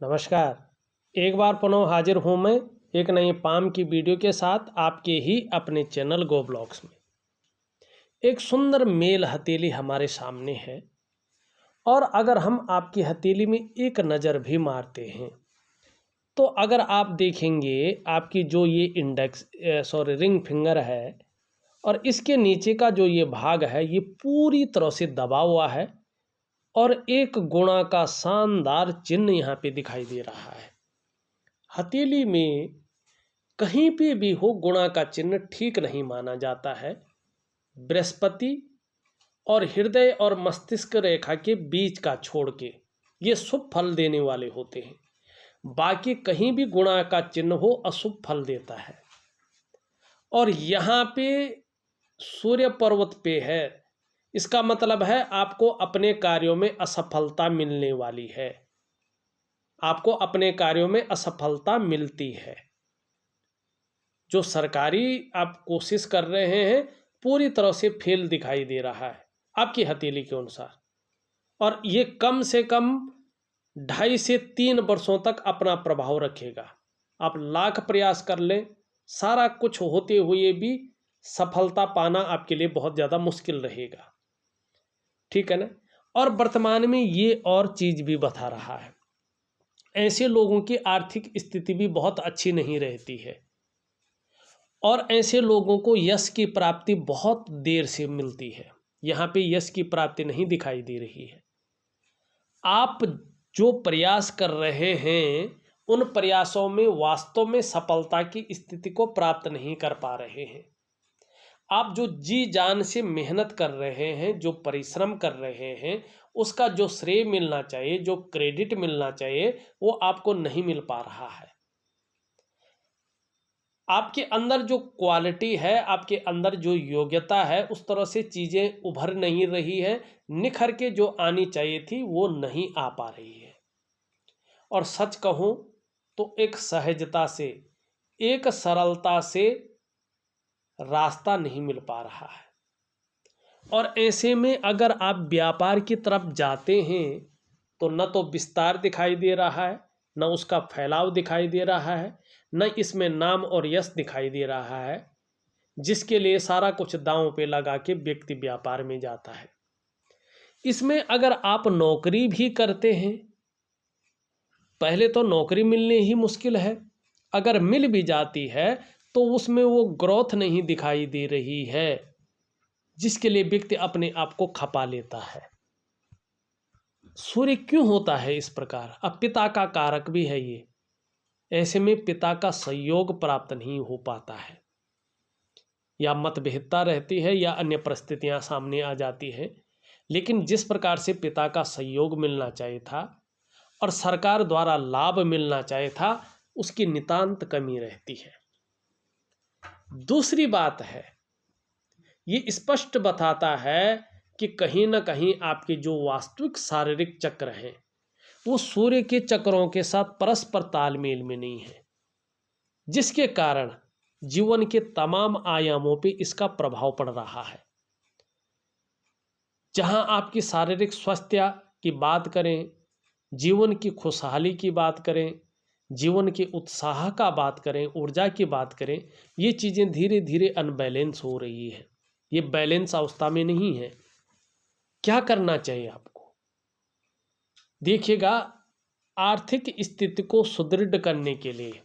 नमस्कार। एक बार पुनः हाजिर हूँ मैं एक नई पाम की वीडियो के साथ आपके ही अपने चैनल गो ब्लॉग्स में। एक सुंदर मेल हथेली हमारे सामने है और अगर हम आपकी हथेली में एक नज़र भी मारते हैं तो अगर आप देखेंगे आपकी जो ये रिंग फिंगर है और इसके नीचे का जो ये भाग है ये पूरी तरह से दबा हुआ है और एक गुणा का शानदार चिन्ह यहाँ पे दिखाई दे रहा है। हथेली में कहीं पे भी हो गुणा का चिन्ह ठीक नहीं माना जाता है। बृहस्पति और हृदय और मस्तिष्क रेखा के बीच का छोड़ के ये शुभ फल देने वाले होते हैं। बाकी कहीं भी गुणा का चिन्ह हो अशुभ फल देता है। और यहाँ पे सूर्य पर्वत पे है, इसका मतलब है आपको अपने कार्यों में असफलता मिलने वाली है। आपको अपने कार्यों में असफलता मिलती है। जो सरकारी आप कोशिश कर रहे हैं पूरी तरह से फेल दिखाई दे रहा है आपकी हथेली के अनुसार, और ये कम से कम 2.5 से 3 वर्षों तक अपना प्रभाव रखेगा। आप लाख प्रयास कर लें, सारा कुछ होते हुए भी सफलता पाना आपके लिए बहुत ज़्यादा मुश्किल रहेगा। ठीक है ना। और वर्तमान में ये और चीज़ भी बता रहा है, ऐसे लोगों की आर्थिक स्थिति भी बहुत अच्छी नहीं रहती है और ऐसे लोगों को यश की प्राप्ति बहुत देर से मिलती है। यहाँ पे यश की प्राप्ति नहीं दिखाई दे रही है। आप जो प्रयास कर रहे हैं उन प्रयासों में वास्तव में सफलता की स्थिति को प्राप्त नहीं कर पा रहे हैं। आप जो जी जान से मेहनत कर रहे हैं, जो परिश्रम कर रहे हैं, उसका जो श्रेय मिलना चाहिए, जो क्रेडिट मिलना चाहिए, वो आपको नहीं मिल पा रहा है। आपके अंदर जो क्वालिटी है, आपके अंदर जो योग्यता है, उस तरह से चीज़ें उभर नहीं रही है। निखर के जो आनी चाहिए थी वो नहीं आ पा रही है। और सच कहूँ तो एक सहजता से, एक सरलता से रास्ता नहीं मिल पा रहा है। और ऐसे में अगर आप व्यापार की तरफ जाते हैं तो न तो विस्तार दिखाई दे रहा है, न उसका फैलाव दिखाई दे रहा है, न इसमें नाम और यश दिखाई दे रहा है, जिसके लिए सारा कुछ दांव पे लगा के व्यक्ति व्यापार में जाता है। इसमें अगर आप नौकरी भी करते हैं, पहले तो नौकरी मिलने ही मुश्किल है, अगर मिल भी जाती है तो उसमें वो ग्रोथ नहीं दिखाई दे रही है, जिसके लिए व्यक्ति अपने आप को खपा लेता है। सूर्य क्यों होता है इस प्रकार? अब पिता का कारक भी है ये, ऐसे में पिता का सहयोग प्राप्त नहीं हो पाता है, या मतभेदता रहती है या अन्य परिस्थितियां सामने आ जाती हैं। लेकिन जिस प्रकार से पिता का सहयोग मिलना चाहिए था और सरकार द्वारा लाभ मिलना चाहिए था, उसकी नितांत कमी रहती है। दूसरी बात है, ये स्पष्ट बताता है कि कहीं ना कहीं आपके जो वास्तविक शारीरिक चक्र हैं वो सूर्य के चक्रों के साथ परस्पर तालमेल में नहीं है, जिसके कारण जीवन के तमाम आयामों पे इसका प्रभाव पड़ रहा है। जहां आपकी शारीरिक स्वास्थ्य की बात करें, जीवन की खुशहाली की बात करें, जीवन के उत्साह का बात करें, ऊर्जा की बात करें, ये चीज़ें धीरे धीरे अनबैलेंस हो रही है। ये बैलेंस अवस्था में नहीं है। क्या करना चाहिए आपको? देखिएगा, आर्थिक स्थिति को सुदृढ़ करने के लिए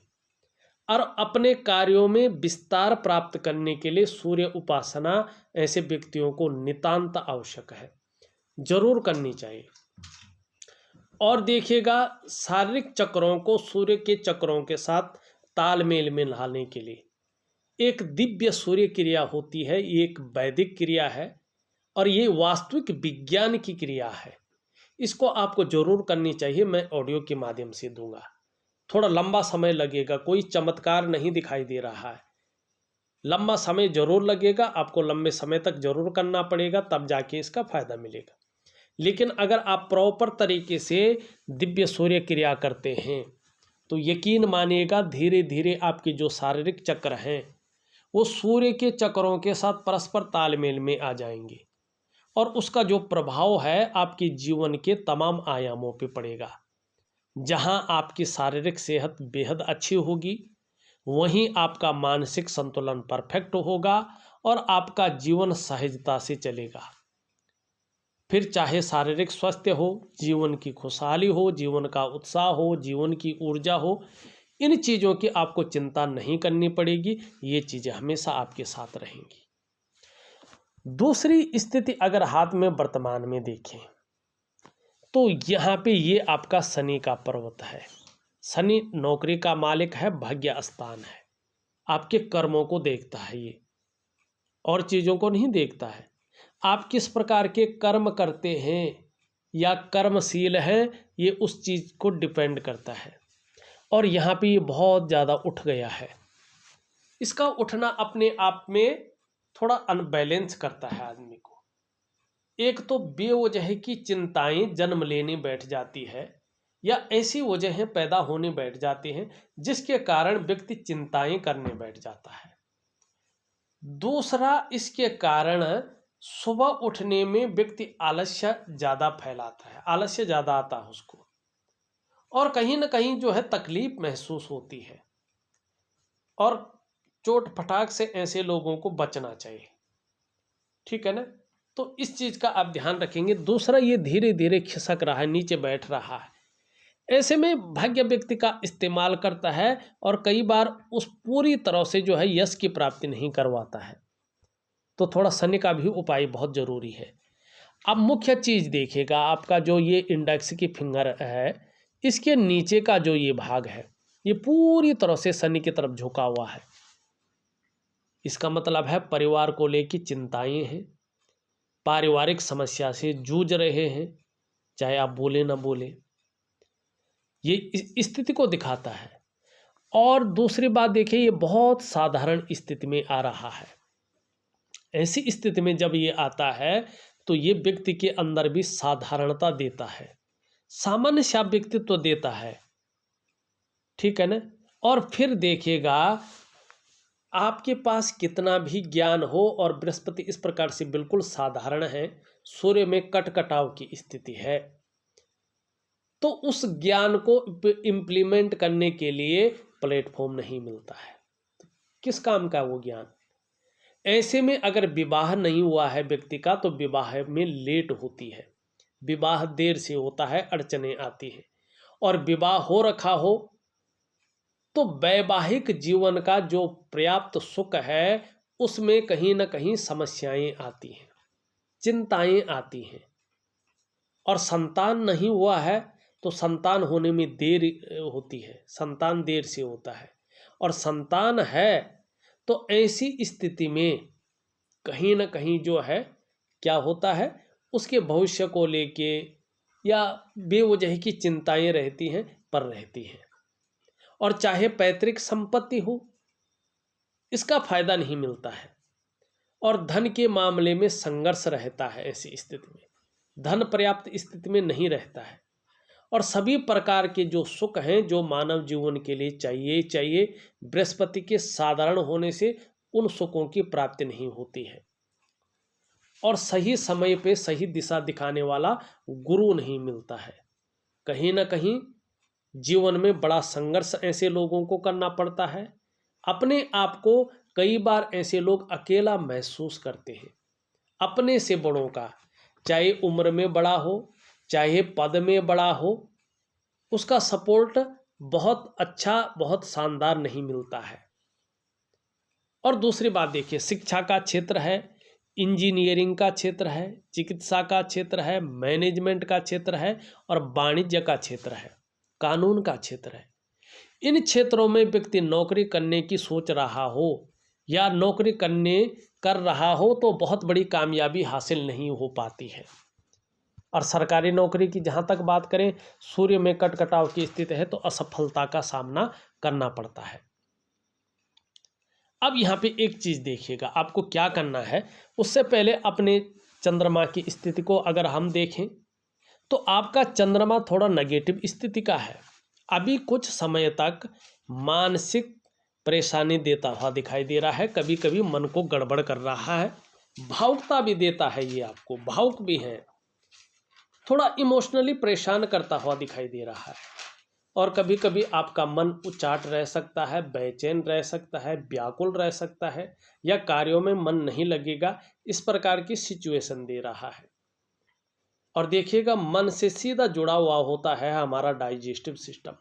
और अपने कार्यों में विस्तार प्राप्त करने के लिए सूर्य उपासना ऐसे व्यक्तियों को नितांत आवश्यक है, जरूर करनी चाहिए। और देखिएगा, शारीरिक चक्रों को सूर्य के चक्रों के साथ तालमेल में लाने के लिए एक दिव्य सूर्य क्रिया होती है। ये एक वैदिक क्रिया है और ये वास्तविक विज्ञान की क्रिया है। इसको आपको जरूर करनी चाहिए। मैं ऑडियो के माध्यम से दूंगा, थोड़ा लंबा समय लगेगा, कोई चमत्कार नहीं दिखाई दे रहा है। लंबा समय जरूर लगेगा, आपको लंबे समय तक जरूर करना पड़ेगा, तब जाके इसका फायदा मिलेगा। लेकिन अगर आप प्रॉपर तरीके से दिव्य सूर्य क्रिया करते हैं तो यकीन मानिएगा धीरे धीरे आपके जो शारीरिक चक्र हैं वो सूर्य के चक्रों के साथ परस्पर तालमेल में आ जाएंगे और उसका जो प्रभाव है आपके जीवन के तमाम आयामों पे पड़ेगा। जहां आपकी शारीरिक सेहत बेहद अच्छी होगी, वहीं आपका मानसिक संतुलन परफेक्ट होगा और आपका जीवन सहजता से चलेगा। फिर चाहे शारीरिक स्वास्थ्य हो, जीवन की खुशहाली हो, जीवन का उत्साह हो, जीवन की ऊर्जा हो, इन चीज़ों की आपको चिंता नहीं करनी पड़ेगी। ये चीज़ें हमेशा आपके साथ रहेंगी। दूसरी स्थिति अगर हाथ में वर्तमान में देखें तो यहाँ पे ये आपका शनि का पर्वत है। शनि नौकरी का मालिक है, भाग्य स्थान है, आपके कर्मों को देखता है ये, और चीज़ों को नहीं देखता है। आप किस प्रकार के कर्म करते हैं या कर्मशील हैं, ये उस चीज़ को डिपेंड करता है। और यहाँ पे ये बहुत ज़्यादा उठ गया है। इसका उठना अपने आप में थोड़ा अनबैलेंस करता है आदमी को। एक तो बेवजह की चिंताएं जन्म लेने बैठ जाती है या ऐसी वजहें पैदा होने बैठ जाती हैं जिसके कारण व्यक्ति चिंताएं करने बैठ जाता है। दूसरा, इसके कारण सुबह उठने में व्यक्ति आलस्य ज़्यादा फैलाता है, आलस्य ज़्यादा आता है उसको, और कहीं ना कहीं जो है तकलीफ महसूस होती है। और चोट फटाक से ऐसे लोगों को बचना चाहिए, ठीक है ना। तो इस चीज़ का आप ध्यान रखेंगे। दूसरा, ये धीरे धीरे खिसक रहा है, नीचे बैठ रहा है। ऐसे में भाग्य व्यक्ति का इस्तेमाल करता है और कई बार उस पूरी तरह से जो है यश की प्राप्ति नहीं करवाता है। तो थोड़ा शनि का भी उपाय बहुत ज़रूरी है। अब मुख्य चीज़ देखिएगा, आपका जो ये इंडेक्स की फिंगर है, इसके नीचे का जो ये भाग है, ये पूरी तरह से शनि की तरफ झुका हुआ है। इसका मतलब है परिवार को लेकर चिंताएं हैं, पारिवारिक समस्या से जूझ रहे हैं, चाहे आप बोले ना बोले, ये इस स्थिति को दिखाता है। और दूसरी बात देखिए, ये बहुत साधारण स्थिति में आ रहा है। ऐसी स्थिति में जब ये आता है तो ये व्यक्ति के अंदर भी साधारणता देता है, सामान्य सा व्यक्तित्व देता है, ठीक है ना। और फिर देखिएगा, आपके पास कितना भी ज्ञान हो और बृहस्पति इस प्रकार से बिल्कुल साधारण है, सूर्य में कटकटाव की स्थिति है, तो उस ज्ञान को इम्प्लीमेंट करने के लिए प्लेटफॉर्म नहीं मिलता है। तो किस काम का वो ज्ञान। ऐसे में अगर विवाह नहीं हुआ है व्यक्ति का तो विवाह में लेट होती है, विवाह देर से होता है, अड़चने आती हैं। और विवाह हो रखा हो तो वैवाहिक जीवन का जो पर्याप्त सुख है उसमें कहीं ना कहीं समस्याएं आती हैं, चिंताएं आती हैं। और संतान नहीं हुआ है तो संतान होने में देर होती है, संतान देर से होता है। और संतान है तो ऐसी स्थिति में कहीं ना कहीं जो है क्या होता है, उसके भविष्य को लेके या बेवजह की चिंताएं रहती हैं, पर रहती हैं। और चाहे पैतृक संपत्ति हो, इसका फायदा नहीं मिलता है। और धन के मामले में संघर्ष रहता है, ऐसी स्थिति में धन पर्याप्त स्थिति में नहीं रहता है। और सभी प्रकार के जो सुख हैं जो मानव जीवन के लिए चाहिए, बृहस्पति के साधारण होने से उन सुखों की प्राप्ति नहीं होती है। और सही समय पे सही दिशा दिखाने वाला गुरु नहीं मिलता है। कहीं ना कहीं जीवन में बड़ा संघर्ष ऐसे लोगों को करना पड़ता है। अपने आप को कई बार ऐसे लोग अकेला महसूस करते हैं। अपने से बड़ों का, चाहे उम्र में बड़ा हो, चाहे पद में बड़ा हो, उसका सपोर्ट बहुत अच्छा, बहुत शानदार नहीं मिलता है। और दूसरी बात देखिए, शिक्षा का क्षेत्र है, इंजीनियरिंग का क्षेत्र है, चिकित्सा का क्षेत्र है, मैनेजमेंट का क्षेत्र है और वाणिज्य का क्षेत्र है, कानून का क्षेत्र है। इन क्षेत्रों में व्यक्ति नौकरी करने की सोच रहा हो या नौकरी कर रहा हो तो बहुत बड़ी कामयाबी हासिल नहीं हो पाती है। और सरकारी नौकरी की जहाँ तक बात करें, सूर्य में कटकटाव की स्थिति है तो असफलता का सामना करना पड़ता है। अब यहाँ पे एक चीज़ देखिएगा, आपको क्या करना है। उससे पहले अपने चंद्रमा की स्थिति को अगर हम देखें तो आपका चंद्रमा थोड़ा नेगेटिव स्थिति का है। अभी कुछ समय तक मानसिक परेशानी देता हुआ दिखाई दे रहा है, कभी कभी मन को गड़बड़ कर रहा है, भावुकता भी देता है, ये आपको भावुक भी है, थोड़ा इमोशनली परेशान करता हुआ दिखाई दे रहा है। और कभी कभी आपका मन उचाट रह सकता है, बेचैन रह सकता है, व्याकुल रह सकता है, या कार्यों में मन नहीं लगेगा, इस प्रकार की सिचुएशन दे रहा है। और देखिएगा, मन से सीधा जुड़ा हुआ होता है हमारा डाइजेस्टिव सिस्टम,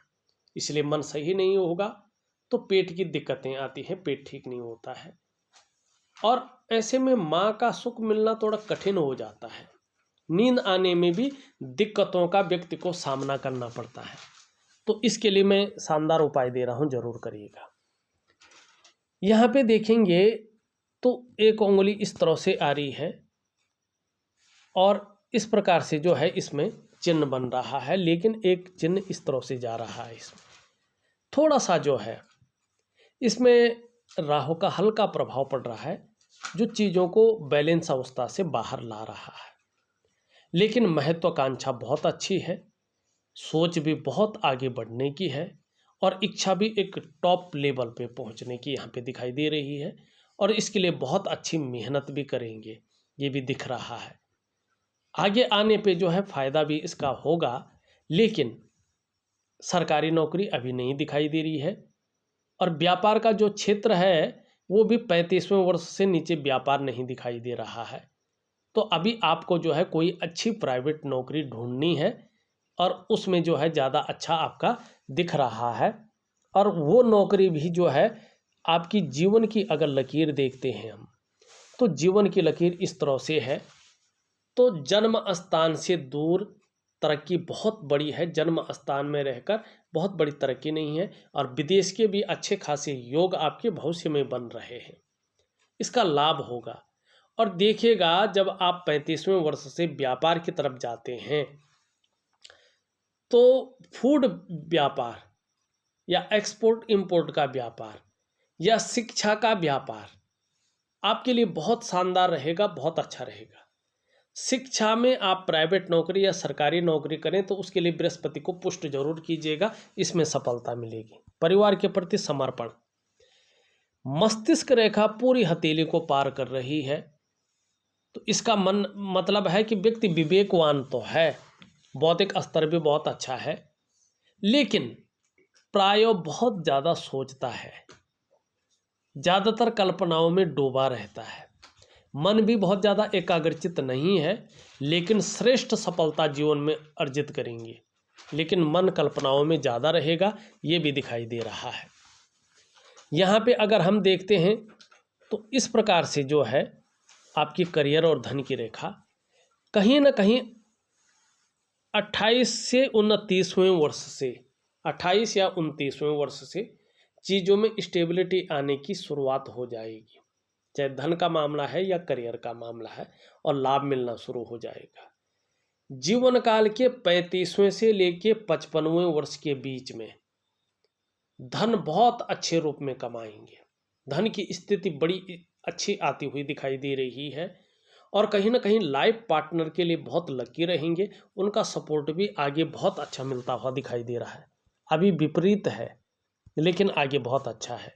इसलिए मन सही नहीं होगा तो पेट की दिक्कतें आती हैं, पेट ठीक नहीं होता है। और ऐसे में माँ का सुख मिलना थोड़ा कठिन हो जाता है, नींद आने में भी दिक्कतों का व्यक्ति को सामना करना पड़ता है। तो इसके लिए मैं शानदार उपाय दे रहा हूं, जरूर करिएगा। यहाँ पे देखेंगे तो एक उंगली इस तरह से आ रही है और इस प्रकार से जो है इसमें चिन्ह बन रहा है, लेकिन एक चिन्ह इस तरह से जा रहा है। इसमें थोड़ा सा जो है इसमें राहु का हल्का प्रभाव पड़ रहा है, जो चीज़ों को बैलेंस अवस्था से बाहर ला रहा है। लेकिन महत्वाकांक्षा बहुत अच्छी है, सोच भी बहुत आगे बढ़ने की है, और इच्छा भी एक टॉप लेवल पे पहुंचने की यहाँ पे दिखाई दे रही है। और इसके लिए बहुत अच्छी मेहनत भी करेंगे, ये भी दिख रहा है। आगे आने पे जो है फ़ायदा भी इसका होगा, लेकिन सरकारी नौकरी अभी नहीं दिखाई दे रही है। और व्यापार का जो क्षेत्र है वो भी 35वें वर्ष से नीचे व्यापार नहीं दिखाई दे रहा है। तो अभी आपको जो है कोई अच्छी प्राइवेट नौकरी ढूंढनी है, और उसमें जो है ज़्यादा अच्छा आपका दिख रहा है। और वो नौकरी भी जो है आपकी जीवन की अगर लकीर देखते हैं हम, तो जीवन की लकीर इस तरह से है। तो जन्म स्थान से दूर तरक्की बहुत बड़ी है, जन्म स्थान में रहकर बहुत बड़ी तरक्की नहीं है। और विदेश के भी अच्छे खासे योग आपके भविष्य में बन रहे हैं, इसका लाभ होगा। और देखिएगा, जब आप 35वें वर्ष से व्यापार की तरफ जाते हैं तो फूड व्यापार या एक्सपोर्ट इंपोर्ट का व्यापार या शिक्षा का व्यापार आपके लिए बहुत शानदार रहेगा, बहुत अच्छा रहेगा। शिक्षा में आप प्राइवेट नौकरी या सरकारी नौकरी करें तो उसके लिए बृहस्पति को पुष्ट जरूर कीजिएगा, इसमें सफलता मिलेगी। परिवार के प्रति समर्पण, मस्तिष्क रेखा पूरी हथेली को पार कर रही है, तो इसका मतलब है कि व्यक्ति विवेकवान तो है, बौद्धिक स्तर भी बहुत अच्छा है, लेकिन प्राय बहुत ज़्यादा सोचता है, ज़्यादातर कल्पनाओं में डूबा रहता है। मन भी बहुत ज़्यादा एकाग्रचित नहीं है, लेकिन श्रेष्ठ सफलता जीवन में अर्जित करेंगे, लेकिन मन कल्पनाओं में ज़्यादा रहेगा, ये भी दिखाई दे रहा है। यहाँ पे अगर हम देखते हैं तो इस प्रकार से जो है आपकी करियर और धन की रेखा कहीं ना कहीं 28 से 29वें वर्ष से 28 या 29वें वर्ष से चीज़ों में स्टेबिलिटी आने की शुरुआत हो जाएगी, चाहे धन का मामला है या करियर का मामला है, और लाभ मिलना शुरू हो जाएगा। जीवन काल के 35वें से लेके 55वें वर्ष के बीच में धन बहुत अच्छे रूप में कमाएंगे, धन की स्थिति बड़ी अच्छी आती हुई दिखाई दे रही है। और कहीं ना कहीं लाइफ पार्टनर के लिए बहुत लकी रहेंगे, उनका सपोर्ट भी आगे बहुत अच्छा मिलता हुआ दिखाई दे रहा है। अभी विपरीत है, लेकिन आगे बहुत अच्छा है।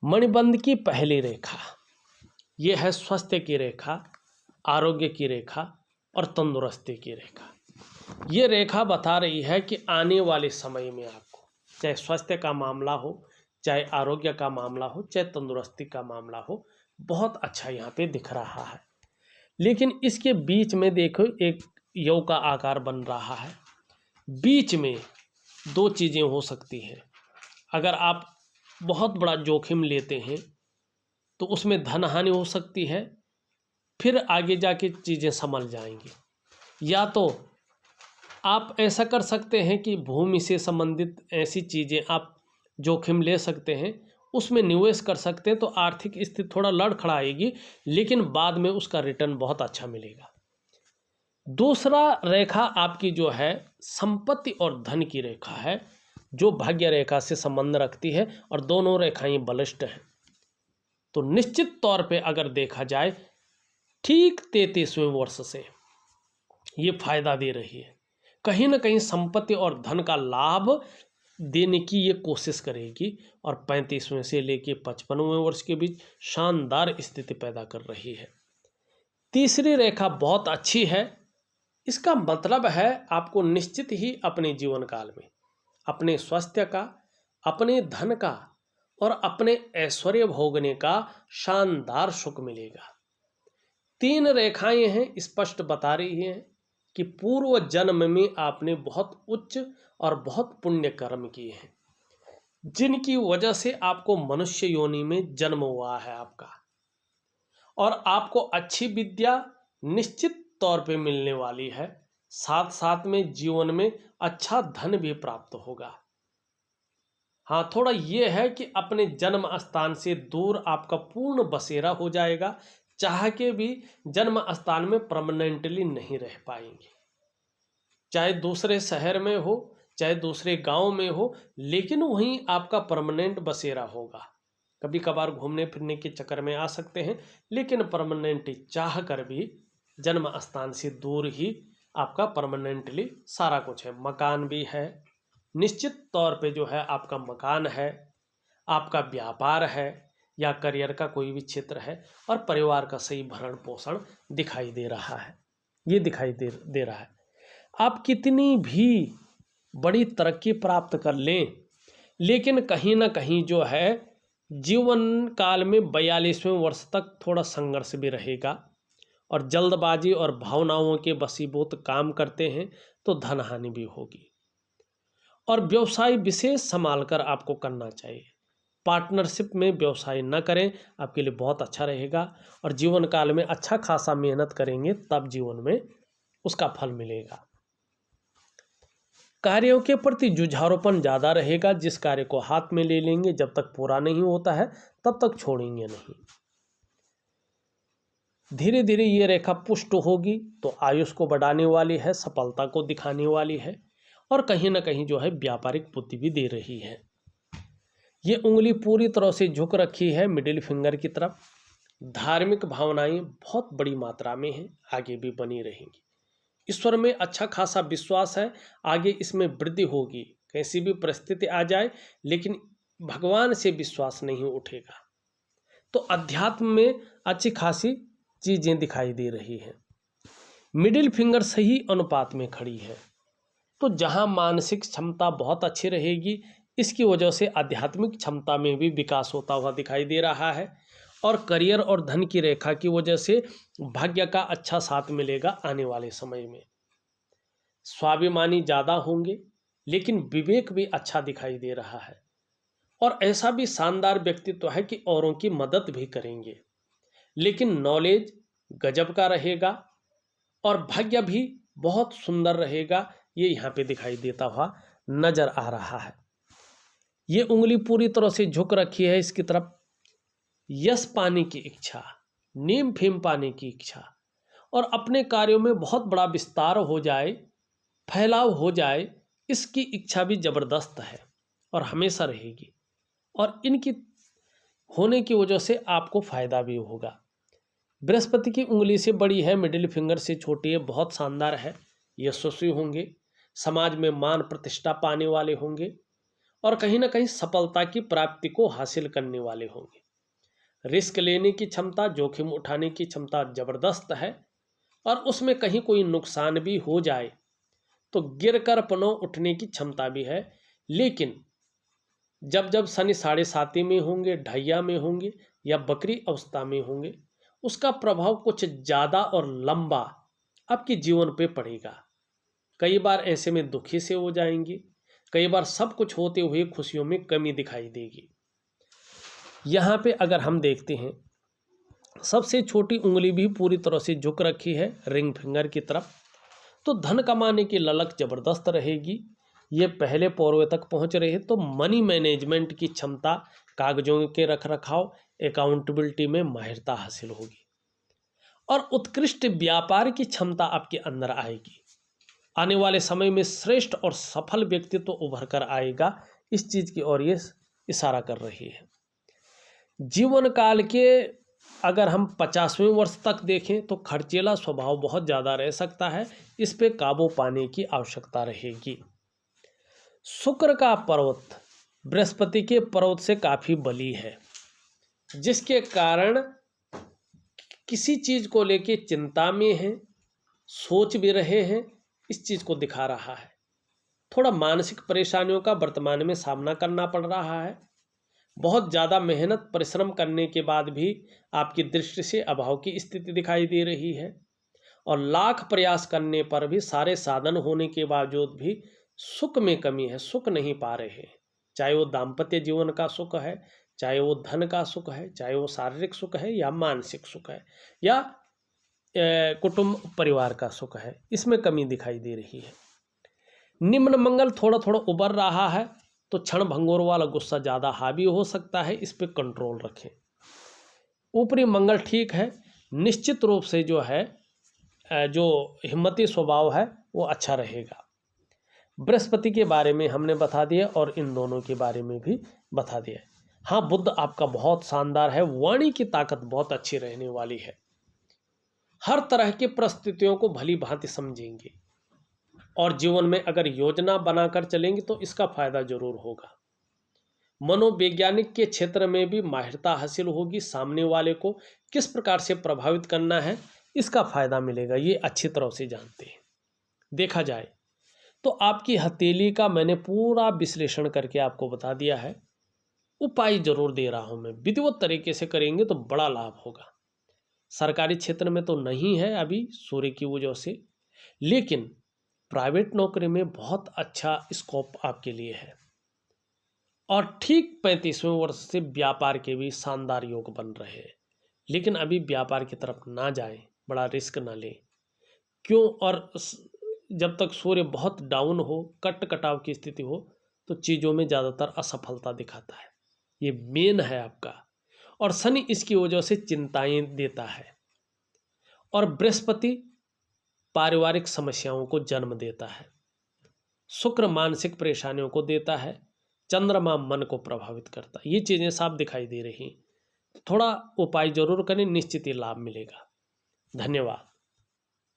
मणिबंध की पहली रेखा ये है स्वास्थ्य की रेखा, आरोग्य की रेखा और तंदुरुस्ती की रेखा। ये रेखा बता रही है कि आने वाले समय में आपको चाहे स्वास्थ्य का मामला हो, चाहे आरोग्य का मामला हो, चाहे तंदुरुस्ती का मामला हो, बहुत अच्छा यहाँ पे दिख रहा है। लेकिन इसके बीच में देखो एक योग का आकार बन रहा है, बीच में दो चीज़ें हो सकती हैं। अगर आप बहुत बड़ा जोखिम लेते हैं तो उसमें धन हानि हो सकती है, फिर आगे जाके चीज़ें संभल जाएंगी। या तो आप ऐसा कर सकते हैं कि भूमि से संबंधित ऐसी चीज़ें आप जोखिम ले सकते हैं, उसमें निवेश कर सकते हैं, तो आर्थिक स्थिति थोड़ा लड़खड़ाएगी, लेकिन बाद में उसका रिटर्न बहुत अच्छा मिलेगा। दूसरा रेखा आपकी जो है संपत्ति और धन की रेखा है, जो भाग्य रेखा से संबंध रखती है, और दोनों रेखाएं बलिष्ठ हैं। तो निश्चित तौर पे अगर देखा जाए ठीक 33वें वर्ष से ये फायदा दे रही है, कहीं ना कहीं संपत्ति और धन का लाभ देने की ये कोशिश करेगी, और 35वें से लेके 55वें वर्ष के बीच शानदार स्थिति पैदा कर रही है। तीसरी रेखा बहुत अच्छी है, इसका मतलब है आपको निश्चित ही अपने जीवन काल में अपने स्वास्थ्य का, अपने धन का और अपने ऐश्वर्य भोगने का शानदार सुख मिलेगा। 3 रेखाएं हैं, स्पष्ट बता रही हैं कि पूर्व जन्म में आपने बहुत उच्च और बहुत पुण्य कर्म किए हैं, जिनकी वजह से आपको मनुष्य योनि में जन्म हुआ है आपका, और आपको अच्छी विद्या निश्चित तौर पे मिलने वाली है। साथ साथ में जीवन में अच्छा धन भी प्राप्त होगा। हाँ, थोड़ा ये है कि अपने जन्म स्थान से दूर आपका पूर्ण बसेरा हो जाएगा, चाह के भी जन्म स्थान में परमानेंटली नहीं रह पाएंगे। चाहे दूसरे शहर में हो, चाहे दूसरे गांव में हो, लेकिन वहीं आपका परमानेंट बसेरा होगा। कभी कभार घूमने फिरने के चक्कर में आ सकते हैं, लेकिन परमानेंटली चाह कर भी जन्म स्थान से दूर ही आपका परमानेंटली सारा कुछ है। मकान भी है, निश्चित तौर पे जो है आपका मकान है, आपका व्यापार है या करियर का कोई भी क्षेत्र है, और परिवार का सही भरण पोषण दिखाई दे रहा है। ये दिखाई दे रहा है। आप कितनी भी बड़ी तरक्की प्राप्त कर लें, लेकिन कहीं ना कहीं जो है जीवन काल में 42वें वर्ष तक थोड़ा संघर्ष भी रहेगा, और जल्दबाजी और भावनाओं के वशीभूत काम करते हैं तो धन हानि भी होगी। और व्यवसाय विशेष संभाल कर आपको करना चाहिए। पार्टनरशिप में व्यवसाय न करें, आपके लिए बहुत अच्छा रहेगा, और जीवन काल में अच्छा खासा मेहनत करेंगे तब जीवन में उसका फल मिलेगा। कार्यों के प्रति जुझारूपन ज़्यादा रहेगा। जिस कार्य को हाथ में ले लेंगे, जब तक पूरा नहीं होता है तब तक छोड़ेंगे नहीं। धीरे धीरे ये रेखा पुष्ट होगी तो आयुष को बढ़ाने वाली है, सफलता को दिखाने वाली है, और कहीं ना कहीं जो है व्यापारिक बुद्धि भी दे रही है। ये उंगली पूरी तरह से झुक रखी है मिडिल फिंगर की तरफ। धार्मिक भावनाएं बहुत बड़ी मात्रा में हैं, आगे भी बनी रहेंगी। ईश्वर में अच्छा खासा विश्वास है, आगे इसमें वृद्धि होगी। कैसी भी परिस्थिति आ जाए, लेकिन भगवान से विश्वास नहीं उठेगा। तो अध्यात्म में अच्छी खासी चीजें दिखाई दे रही हैं। मिडिल फिंगर सही अनुपात में खड़ी है, तो जहां मानसिक क्षमता बहुत अच्छी रहेगी, इसकी वजह से आध्यात्मिक क्षमता में भी विकास होता हुआ दिखाई दे रहा है। और करियर और धन की रेखा की वजह से भाग्य का अच्छा साथ मिलेगा आने वाले समय में। स्वाभिमानी ज़्यादा होंगे, लेकिन विवेक भी अच्छा दिखाई दे रहा है, और ऐसा भी शानदार व्यक्तित्व है कि औरों की मदद भी करेंगे, लेकिन नॉलेज गजब का रहेगा, और भाग्य भी बहुत सुंदर रहेगा। ये यहाँ पे दिखाई देता हुआ नजर आ रहा है। ये उंगली पूरी तरह से झुक रखी है इसकी तरफ। यश पाने की इच्छा, नेम फेम पाने की इच्छा, और अपने कार्यों में बहुत बड़ा विस्तार हो जाए, फैलाव हो जाए, इसकी इच्छा भी जबरदस्त है और हमेशा रहेगी। और इनकी होने की वजह से आपको फायदा भी होगा। बृहस्पति की उंगली से बड़ी है, मिडिल फिंगर से छोटी है, बहुत शानदार है। यशस्वी होंगे, समाज में मान प्रतिष्ठा पाने वाले होंगे, और कहीं ना कहीं सफलता की प्राप्ति को हासिल करने वाले होंगे। रिस्क लेने की क्षमता, जोखिम उठाने की क्षमता जबरदस्त है, और उसमें कहीं कोई नुकसान भी हो जाए तो गिर कर पुनः उठने की क्षमता भी है। लेकिन जब जब शनि 7.5 में होंगे, ढैया में होंगे या बकरी अवस्था में होंगे, उसका प्रभाव कुछ ज़्यादा और लंबा आपके जीवन पे पड़ेगा। कई बार ऐसे में दुखी से हो जाएंगे, कई बार सब कुछ होते हुए खुशियों में कमी दिखाई देगी। यहाँ पे अगर हम देखते हैं, सबसे छोटी उंगली भी पूरी तरह से झुक रखी है रिंग फिंगर की तरफ, तो धन कमाने की ललक जबरदस्त रहेगी। ये पहले पौरवे तक पहुँच रहे हैं, तो मनी मैनेजमेंट की क्षमता, कागजों के रख रखाव, अकाउंटेबिलिटी में माहिरता हासिल होगी, और उत्कृष्ट व्यापार की क्षमता आपके अंदर आएगी। आने वाले समय में श्रेष्ठ और सफल व्यक्तित्व उभर कर आएगा। इस चीज़ की ओर ये इशारा कर रही है। जीवन काल के अगर हम 50वें वर्ष तक देखें तो खर्चीला स्वभाव बहुत ज़्यादा रह सकता है, इस पे काबू पाने की आवश्यकता रहेगी। शुक्र का पर्वत बृहस्पति के पर्वत से काफ़ी बली है, जिसके कारण किसी चीज़ को लेके चिंता में है, सोच भी रहे हैं, इस चीज़ को दिखा रहा है। थोड़ा मानसिक परेशानियों का वर्तमान में सामना करना पड़ रहा है। बहुत ज़्यादा मेहनत परिश्रम करने के बाद भी आपकी दृष्टि से अभाव की स्थिति दिखाई दे रही है, और लाख प्रयास करने पर भी, सारे साधन होने के बावजूद भी सुख में कमी है, सुख नहीं पा रहे हैं। चाहे वो दाम्पत्य जीवन का सुख है, चाहे वो धन का सुख है, चाहे वो शारीरिक सुख है या मानसिक सुख है या कुटुंब परिवार का सुख है, इसमें कमी दिखाई दे रही है। निम्न मंगल थोड़ा थोड़ा उबर रहा है, तो क्षण भंगुर वाला गुस्सा ज़्यादा हावी हो सकता है, इस पर कंट्रोल रखें। ऊपरी मंगल ठीक है, निश्चित रूप से जो है जो हिम्मती स्वभाव है वो अच्छा रहेगा। बृहस्पति के बारे में हमने बता दिया और इन दोनों के बारे में भी बता दिया। हाँ, बुध आपका बहुत शानदार है, वाणी की ताकत बहुत अच्छी रहने वाली है, हर तरह की परिस्थितियों को भली भांति समझेंगे और जीवन में अगर योजना बनाकर चलेंगे तो इसका फायदा जरूर होगा। मनोवैज्ञानिक के क्षेत्र में भी माहिरता हासिल होगी, सामने वाले को किस प्रकार से प्रभावित करना है इसका फायदा मिलेगा, ये अच्छी तरह से जानते हैं। देखा जाए तो आपकी हथेली का मैंने पूरा विश्लेषण करके आपको बता दिया है। उपाय जरूर दे रहा हूं मैं, विधिवत तरीके से करेंगे तो बड़ा लाभ होगा। सरकारी क्षेत्र में तो नहीं है अभी सूर्य की वजह से, लेकिन प्राइवेट नौकरी में बहुत अच्छा स्कोप आपके लिए है। और ठीक 35वें वर्ष से व्यापार के भी शानदार योग बन रहे हैं, लेकिन अभी व्यापार की तरफ ना जाएं, बड़ा रिस्क ना लें। क्यों? और जब तक सूर्य बहुत डाउन हो, कट कटाव की स्थिति हो, तो चीज़ों में ज़्यादातर असफलता दिखाता है, ये मेन है आपका। और शनि इसकी वजह से चिंताएं देता है, और बृहस्पति पारिवारिक समस्याओं को जन्म देता है, शुक्र मानसिक परेशानियों को देता है, चंद्रमा मन को प्रभावित करता है। ये चीज़ें साफ दिखाई दे रही हैं, थोड़ा उपाय जरूर करें, निश्चित ही लाभ मिलेगा। धन्यवाद।